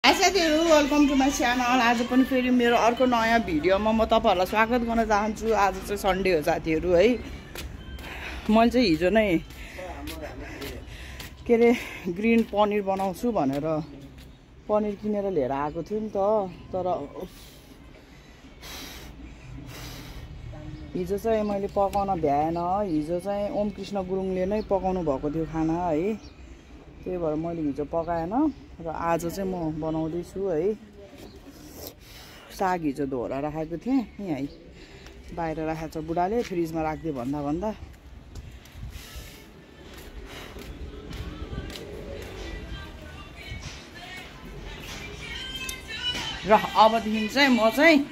High साथीहरु, welcome to my channel. आज पनि फेरि मेरो अर्को नयाँ भिडियोमा म तपाईहरुलाई स्वागत गर्न चाहन्छु। आज चाहिँ सन्डे हो साथीहरु है। मैले चाहिँ हिजो नै के रे ग्रिन पनिर बनाउँछु भनेर पनिर किनेर लिएर आएको थियो नि त। तर हिजो चाहिँ मैले पकाउन भ्याएन। हिजो चाहिँ ओम कृष्ण गुरुङले नै पकाउनु भएको थियो खाना है। त्यही भएर मैले हिजो पकाएन र आज चाहिँ म बनाउँदैछु है। साग हिजो धोएर राखेको थिएँ यहीँ बाहिर राखेको छ बुढाले, फ्रिजमा राख्दै भन्दा भन्दा। र अबदेखि चाहिँ म चाहिँ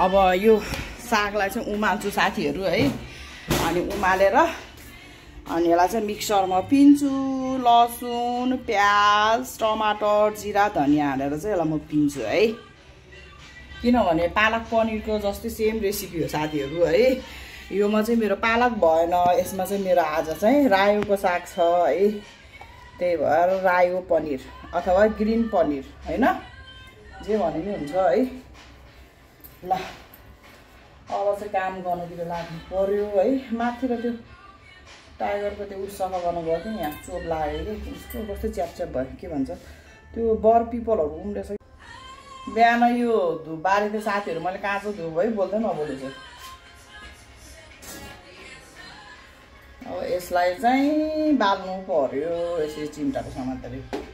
अब यो सागलाई चाहिँ उमाल्छु साथीहरु है। अनि उमालेर अनि यसलाई चाहिँ मिक्सरमा पिन्छु। लसुन, प्याज, टमाटर, जिरा, धनिया हालेर चाहिँ यसलाई म पिन्छु है। किनभने पालक पनिरको जस्तै सेम रेसिपी हो साथीहरु है। योमा चाहिँ मेरो पालक भएन, यसमा चाहिँ मेरो आज चाहिँ रायोको साग छ है। त्यही भएर रायो पनिर अथवा ग्रिन पनिर हैन, जे भने नि हुन्छ है। ल अब चाहिँ काम गर्नुतिर लाग्नु पर्यो है। माथितिर त्यो टाइगरको त्यो उस सफा गर्नुभयो कि यहाँ चोप लाग्यो कि यसको कस्तो च्यापच्याप भयो के भन्छ त्यो बर पिपलहरू उम्रेछ। बिहान यो धुप बारेको साथीहरू मैले काँचो धुप है बोल्दै नबोलेछु। अब यसलाई चाहिँ बाल्नु पर्यो यसरी चिम्टाको समातेर।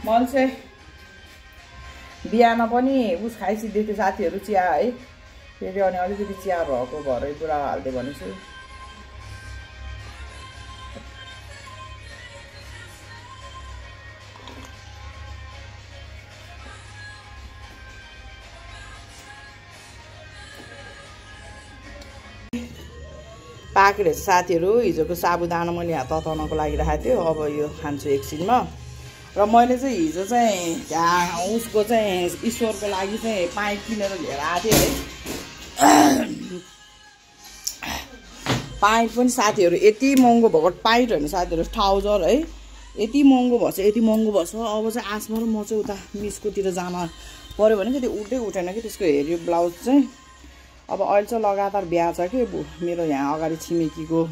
मैले चाहिँ बिहान पनि उस खाइसिँदै थियो साथीहरू चिया है। फेरि अनि अलिकति चिया भएको भरै पुरा हाल्दै भनेछु। पाकेर साथीहरू हिजोको साबुदाना मैले यहाँ तताउनको लागि राखेको थियो। अब यो खान्छु एकछिनमा। र मैले चाहिँ हिजो चाहिँ उसको चाहिँ ईश्वरको लागि चाहिँ पाइप किनेर लिएर आएको थिएँ है। पाइप पनि साथीहरू यति महँगो भएको पाइप होइन साथीहरू, ट्राउजर है। यति महँगो भएछ यति महँगो भएछ। अब चाहिँ आसमा र म चाहिँ उता मिसकोतिर जान पऱ्यो भने कि त्यो उठै उठेन कि त्यसको हेऱ्यो ब्लाउज चाहिँ। अब अहिले चाहिँ लगातार बिहा छ कि मेरो यहाँ अगाडि छिमेकीको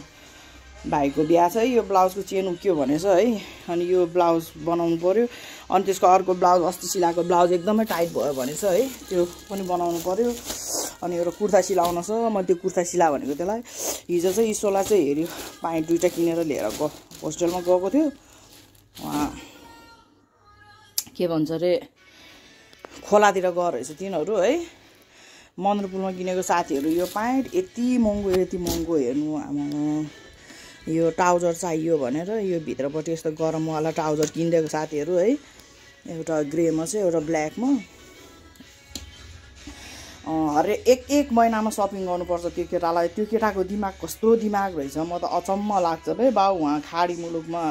भाइको बिहा छ है। यो ब्लाउजको चेन उक्यो भनेछ है। अनि यो ब्लाउज बनाउनु पर्यो। अनि त्यसको अर्को ब्लाउज अस्ति सिलाएको ब्लाउज एकदमै टाइट भयो भनेछ है, त्यो पनि बनाउनु पर्यो। अनि एउटा कुर्ता सिलाउन छ, मैले त्यो कुर्ता सिला भनेको त्यसलाई। हिजो चाहिँ ईश्वरलाई चाहिँ हेऱ्यो पाइप दुईवटा किनेर लिएर होस्टेलमा गएको थियो। उहाँ के भन्छ अरे खोलातिर गएर रहेछ तिनीहरू है। मन्द्रपुलमा किनेको साथीहरू यो पाइप यति महँगो हेर्नु। आमा यो ट्राउजर चाहियो भनेर यो भित्रपट्टि यस्तो गरमवाला ट्राउजर किनिदिएको साथीहरू है। एउटा ग्रेमा चाहिँ एउटा ब्ल्याकमा। अरे एक महिनामा सपिङ गर्नुपर्छ त्यो केटालाई। त्यो केटाको दिमाग कस्तो दिमाग रहेछ, म त अचम्म लाग्छ भाइ। बाउ उहाँ खाडी मुलुकमा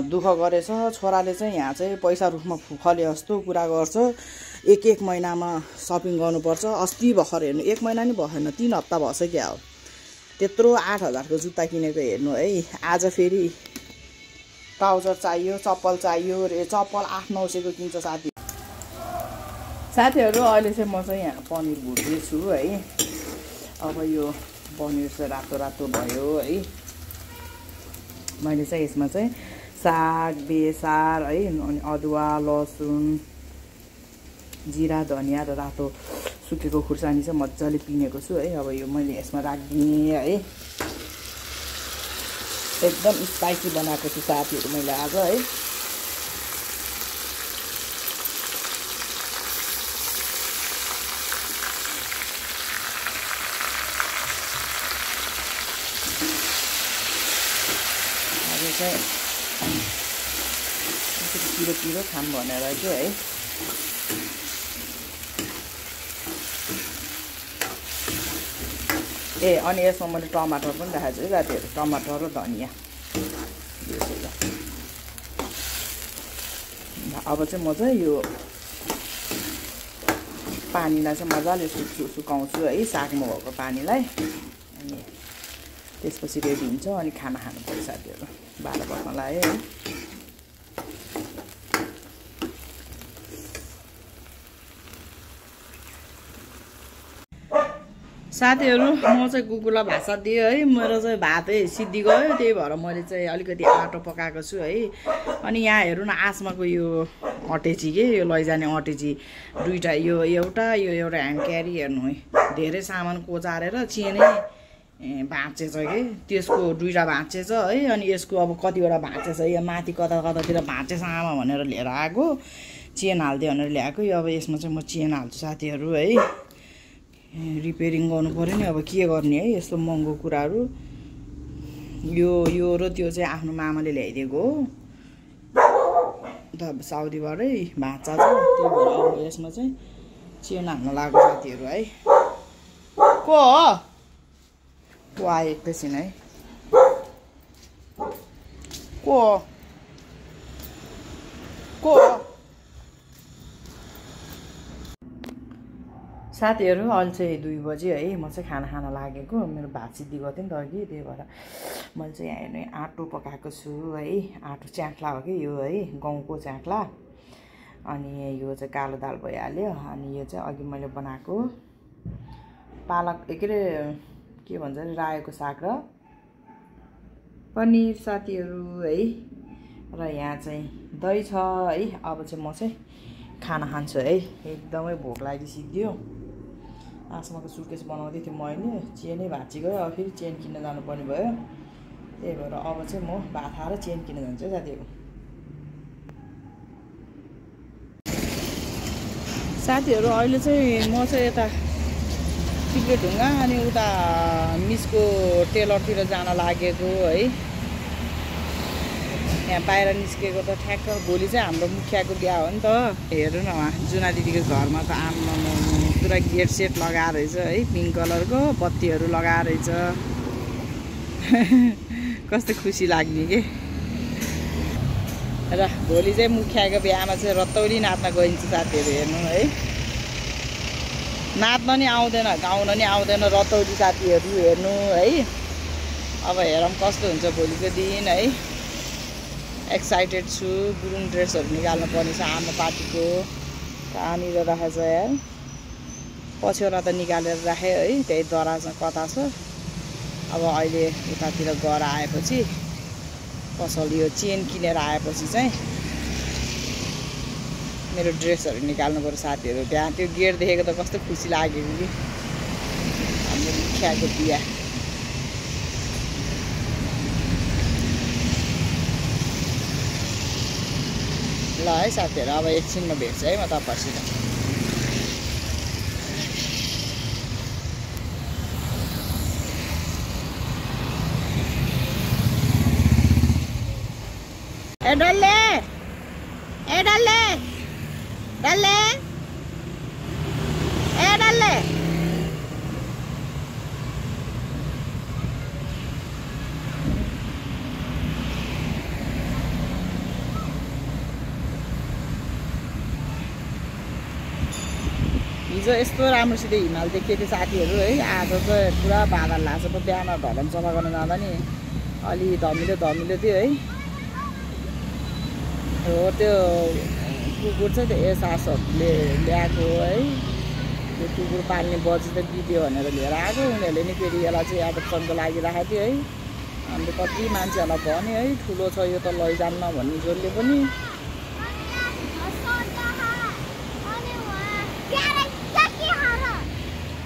दुःख गरेछ, छोराले चाहिँ यहाँ चाहिँ पैसा रुखमा फले जस्तो कुरा गर्छ। एक महिनामा सपिङ गर्नुपर्छ। अस्ति भर्खर हेर्नु 1 महिना नि भएन 3 हप्ता भएछ क्या हो। त्यत्रो 8,000 को जुत्ता किनेको हेर्नु है। आज फेरि ट्राउजर चाहियो, चप्पल चाहियो रे। चप्पल 800-900 को किन्छ साथीहरू। अहिले चाहिँ म चाहिँ यहाँ पनिर भुट्दैछु है। अब यो पनिर चाहिँ रातो रातो भयो है। मैले चाहिँ यसमा चाहिँ साग, बेसार है, अनि अदुवा, लसुन, जिरा, धनिया र रातो सुकेको खुर्सानी चाहिँ मजाले पिनेको छु है। अब यो मैले यसमा राखिदिएँ है। एकदम स्पाइसी बनाएको छु साथीहरू मैले आज है। अब चाहिँ पिरो खाम भनेर चाहिँ है। ए अनि यसमा मैले टमाटर पनि राखेको छु है साथीहरू, टमाटर र धनियाँ। अब चाहिँ म चाहिँ यो पानीलाई चाहिँ मजाले सुकाउँछु है, सागमा भएको पानीलाई। अनि त्यसपछि रेडी हुन्छ अनि खाना खानु पर्छ साथीहरू। 12 बज्न लाग्यो है। साथीहरू म चाहिँ कुकुरलाई भाषा दिएँ है। मेरो चाहिँ भातै सिद्धि गयो, त्यही भएर मैले चाहिँ अलिकति आटो पकाएको छु है। अनि यहाँ हेर्नु न आसमाको यो अटेची के यो लैजाने अटेची दुईटा, यो एउटा ह्यान्ड क्यारी हेर्नु है। धेरै सामान कोचारेर चेनै भाँचेछ कि, त्यसको दुईटा भाँचेछ है। अनि यसको अब कतिवटा भाँचेछ, यहाँ माथि कतातिर भाँचेछ आमा भनेर लिएर आएको, चेन हालिदियो भनेर ल्याएको। अब यसमा चाहिँ म चेन हाल्छु साथीहरू है। रिपेयरिङ गर्नु पर्यो नि, अब के गर्ने है यस्तो महँगो कुराहरू। यो र त्यो चाहिँ आफ्नो मामाले ल्याइदिएको हो त साउदीबाटै भाँचा छ, त्यही भएर अब यसमा चाहिँ चेन हाल्न लाग्यो साथीहरू है। को हो आयो एकैछिन है। को साथीहरू अहिले चाहिँ 2 बजे है। म चाहिँ खाना खान लागेको, मेरो भात सिद्धि गर्थेँ नि त अघि, त्यही भएर मैले चाहिँ यहाँ हेर्नु आटो पकाएको छु है। आटो च्याख्ला हो कि यो है, गहुँको च्याख्ला। अनि यो चाहिँ कालो दाल भइहाल्यो। अनि यो चाहिँ अघि मैले बनाएको पालक के भन्छ अरे रायोको साग र पनिर साथीहरू है। र यहाँ चाहिँ दही छ है। अब चाहिँ म चाहिँ खाना खान्छु है, एकदमै भोक लागिसक्यो। आसमाको सुटकेस बनाउँदै थिएँ मैले, चेनै भाँची गयो। अब फेरि चेन किन्न जानुपर्ने भयो, त्यही भएर अब चाहिँ म भात खाएर चेन किन्न जान्छु है साथीहरू। साथीहरू अहिले चाहिँ म चाहिँ यता ढुङ्गा अनि उता मिसको टेलरतिर जान लागेको है। यहाँ बाहिर निस्केको त ठ्याक्क भोलि चाहिँ हाम्रो मुखियाको बिहा हो नि त। हेर्नु न उहाँ जुना दिदीको घरमा त आम्मा पुरा गेट सेट लगाएर रहेछ है, पिङ्क कलरको बत्तीहरू लगाएर रहेछ। कस्तो खुसी लाग्ने के। र भोलि चाहिँ मुखियाको बिहामा चाहिँ रतौली नाच्न गइन्छ साथीहरू, हेर्नु है। नाच्न नि आउँदैन, गाउन नि आउँदैन रतौली साथीहरू, हेर्नु है। अब हेरौँ कस्तो हुन्छ भोलिको दिन है। एक्साइटेड छु। गुरुङ ड्रेसहरू निकाल्नु पर्ने छ आमा पार्टीको। कहाँनिर राखेछ यार, पछ्यौरा त निकालेर राखेँ है, त्यही दराजमा कता छ। अब अहिले उतातिर गएर आएपछि पसल यो चेन किनेर आएपछि चाहिँ मेरो ड्रेसहरू निकाल्नु पर्यो साथीहरू। त्यहाँ त्यो गेट देखेको त कस्तो खुसी लागेको कि, हाम्रो मुखियाको बिहा। ल है साथीहरू, अब एकछिनमा भेट्छु है म तपाईँहरूसित। ए डल्ले हिजो यस्तो राम्रोसित हिमाल देखिएको थियो साथीहरू है। आज चाहिँ पुरा बादल लाग्छ। त बिहान ढलन सफा गर्न जाँदा नि अलि धमिलो थियो है। हो त्यो कुकुर चाहिँ त्यो सासहरूले ल्याएको है, त्यो कुकुर पाल्ने बजी त बित्यो भनेर लिएर आएको। उनीहरूले नि फेरि यसलाई चाहिँ एडप्सनको लागि राखेको थियो है। अन्त कति मान्छेहरूलाई भन्यो है, ठुलो छ यो त लैजान्न भन्ने जसले पनि।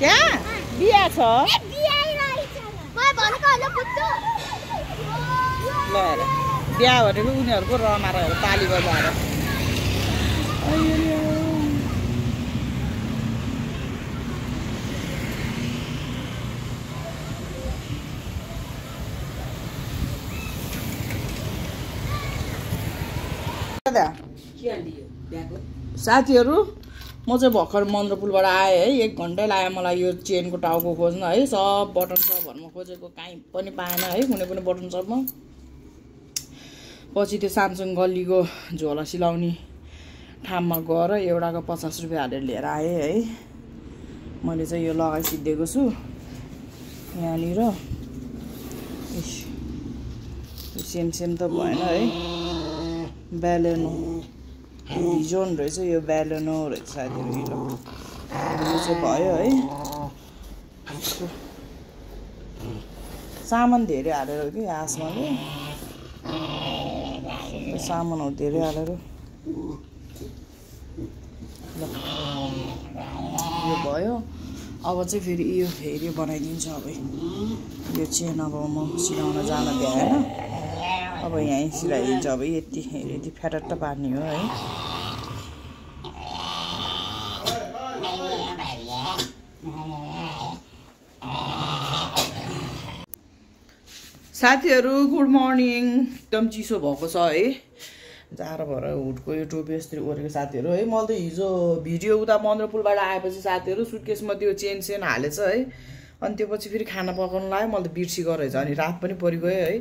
त्यहाँ बिहा छ ल हेर, बिहा भनेको उनीहरूको रमाएर ताली बजाएर। साथीहरू म चाहिँ भर्खर मन्द्रपुलबाट आएँ है 1 घन्टै लाग्यो मलाई यो चेनको टाउको खोज्न है सब बटन सबहरुमा खोजेको कहीँ पनि पाएन है कुनै पनि बटन सबमा पछि त्यो सामसङ गल्लीको झोला सिलाउने ठाउँमा गएर एउटाको 50 रुपैयाँ हालेर लिएर आएँ है मैले चाहिँ यो लगाइसिद्धेको छु यहाँनिर सेम त भएन है ब्यालेनो भिजन रहेछ यो ब्यालेनो रहेछ साथीहरु यो चाहिँ भयो है सामान धेरै हालेर हो कि आसमाले सामान हो धेरै हालेर यो भयो अब चाहिँ फेरि यो फेरि बनाइदिन्छ अब यो चेन अब म सिलाउन जान भ्याएन अब यहीँ सिलाइदिन्छ अब यति फ्याटट पार्ने हो है साथीहरु गुड मर्निङ एकदम चिसो भएको छ है जाडो भएर हुडको यो टोपी यस्तरी ओरेको साथीहरु है मैले त हिजो भिडियो उता मन्द्रपुलबाट आएपछि साथीहरु सुटकेसमा त्यो चेन हालेछ है अनि त्यो पछि फेरि खाना पकाउन लाग्यो मैले त बिर्सी गरेछ अनि रात पनि परिगयो है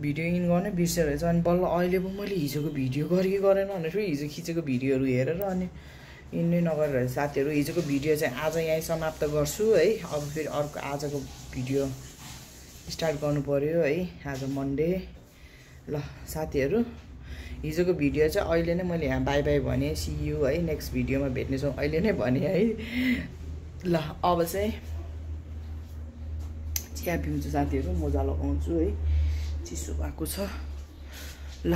भिडियो इन गर्ने बिर्सेर रहेछ अनि बल्ल अहिले पो मैले हिजोको भिडियो गरेन भनेर हिजो खिचेको भिडियोहरु हेरेर अनि इन्नै नगरेर साथीहरु हिजोको भिडियो चाहिँ आज यही समाप्त गर्छु है अब फेरि अर्को आजको भिडियो स्टार्ट गर्नु पर्यो है आज मन्डे ल साथीहरु हिजोको भिडियो चाहिँ अहिले नै मैले यहाँ बाइ बाइ भने सी यू है नेक्स्ट भिडियोमा भेट्ने छौं अहिले नै भने है ल अब चाहिँ चिया पिउँछु साथीहरु मोजा लगाउँछु है चिसो भएको छ ल